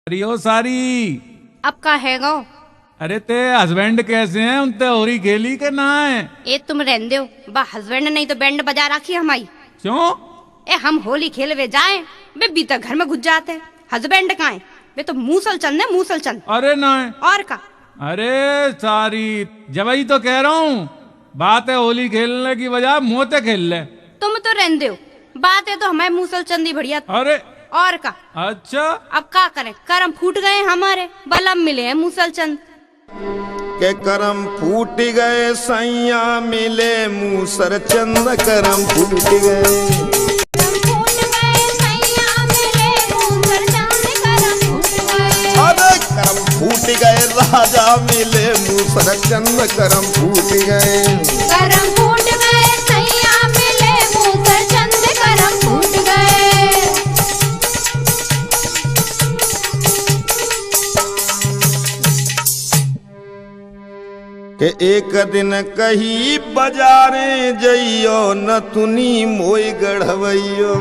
रियो सारी अब का है गो। अरे ते हस्बैंड कैसे हैं? उनते होरी खेली के ना है? ए तुम रहने दो बा हस्बैंड नहीं तो बैंड बजा रखी हमारी। क्यों? ए हम होली खेलवे जाए बे बीता घर में घुस जाते। हस्बैंड कहाँ है? बे तो मूसल चंद है, मूसल चंद। अरे ना है। और का? अरे सारी जबई तो कह रहा हूँ, बात है होली खेलने की बजाय मोते खेल ले। तुम तो रहने दो, बात है तो हमारे मूसल चंद ही बढ़िया। अरे और का? अच्छा अब का करें, करम फूट गए हमारे, बलम मिले हैं मूसल चंद के करम फूट गए सैया मिले मूसर चंद करम फूट गए। अरे करम फूट गए राजा मिले मूसर चंद करम फूट गए। करम फूट गए सैया मिले मूसर चंद करम फूट गए। के एक दिन कही बाजारे जइयो न तुनी मोई गढ़वइयो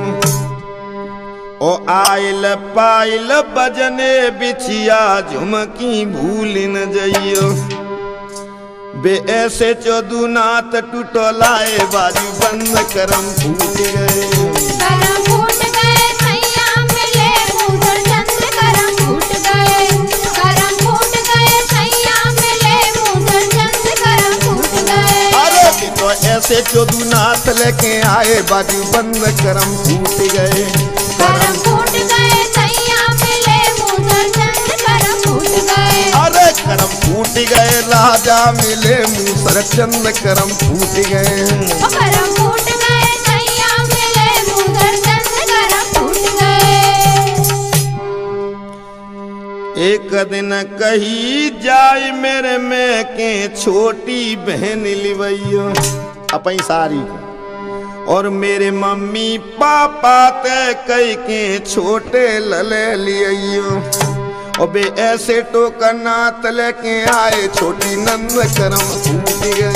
ओ आइल पाइल बजने बिछिया झुमकी भूल न जइयो बे ऐसे चौदू नात टूटलाए बाजू बंद करम फूट गए। करम फूट गए सैया मिले मूसर चंद करम फूट गए। करम फूट गए सैया मिले मूसर चंद करम फूट गए। अरे तो ऐसे चौदू नाथ लेके आए बाजू बंद करम फूट गए। करम फूट गए सैया मिले मूसर चंद करम फूट गए। अरे करम फूट गए राजा मिले मूसर चंद करम फूट गए। करम फूट गए सैया मिले मूसर चंद करम फूट गए। एक दिन कही जाय मेरे में के छोटी बहन लिवैयो अपनी सारी को और मेरे मम्मी पापा ते कई के छोटे लले लियो और बे ऐसे टोकर नात लेके आए छोटी नंद करम फूट गए।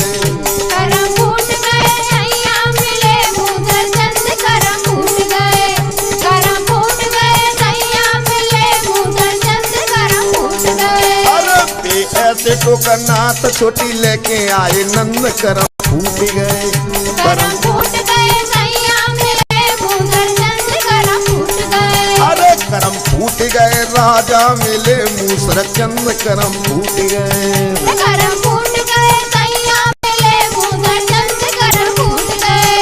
करम फूट गए सैया मिले मूसर चंद करम फूट गए। करम फूट गए सैया मिले मूसर चंद करम फूट गए। अरे बे ऐसे टोकर नात छोटी लेके आए नंद करम फूट गए। करम फूट गए सैया मिले मूसर चंद करम फूट गए। अरे करम फूट गए राजा मिले मूसर चंद करम फूट गए। करम फूट गए सैया मिले मूसर चंद करम फूट गए।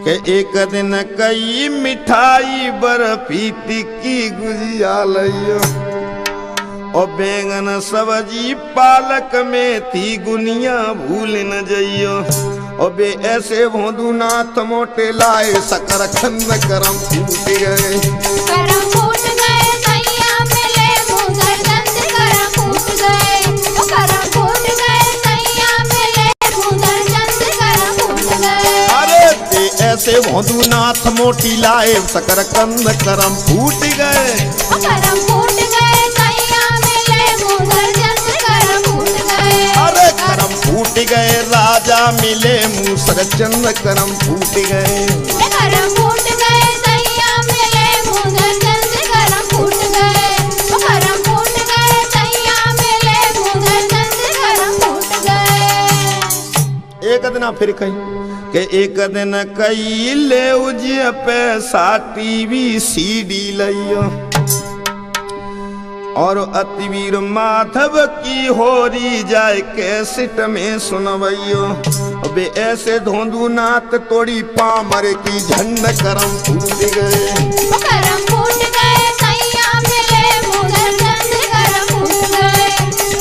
के एक दिन कई मिठाई बर्फी टिक्की गुजिया लियो और बैंगन सब्जी पालक मेथी गुनिया भूल न जइयो और बे ऐसे भोंदू नाथ मोटे लाए सकर खंद करम फूट गए। करम फूट गए सैया मिले मूसर चंद करम फूट गए। करम फूट गए सैया मिले मूसर चंद करम फूट गए। अरे बे ऐसे भोंदू नाथ मोटी लाए सकर कंद करम फूट गए। करम फूट गए सैया मिले मूसर चंद करम फूट गए। अरे करम फूट गए राजा मिले मूसर चंद करम फूट गए। करम फूट गए सैया मिले मूसर चंद करम फूट गए। करम फूट गए सैया मिले मूसर चंद करम फूट गए। एक दिन फिर कही के एक दिन कई ले उजिए पैसा टीवी सीडी लियो और अतिवीर माधव की होरी जाए कैसेट में सुनवैयो बे ऐसे धोंदू नाथ तोड़ी पामर की झंड करम फूट गए। करम फूट गए सैया मिले मूसर चंद करम फूट गए।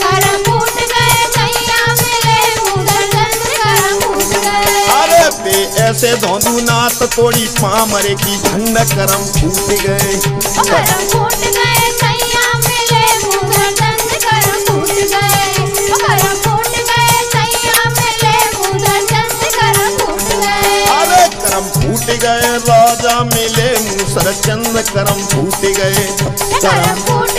करम फूट गए सैया मिले मूसर चंद करम फूट गए। अरे बे ऐसे धोंदू नाथ तोड़ी पामर की झंड करम फूट गए। करम फूट गए सैया मिले मूसर चंद करम फूट गए। करम फूट गए सैया मिले मूसर चंद करम फूट गए। अरे करम फूट गए राजा मिले मूसर चंद करम फूट गए। करम फूट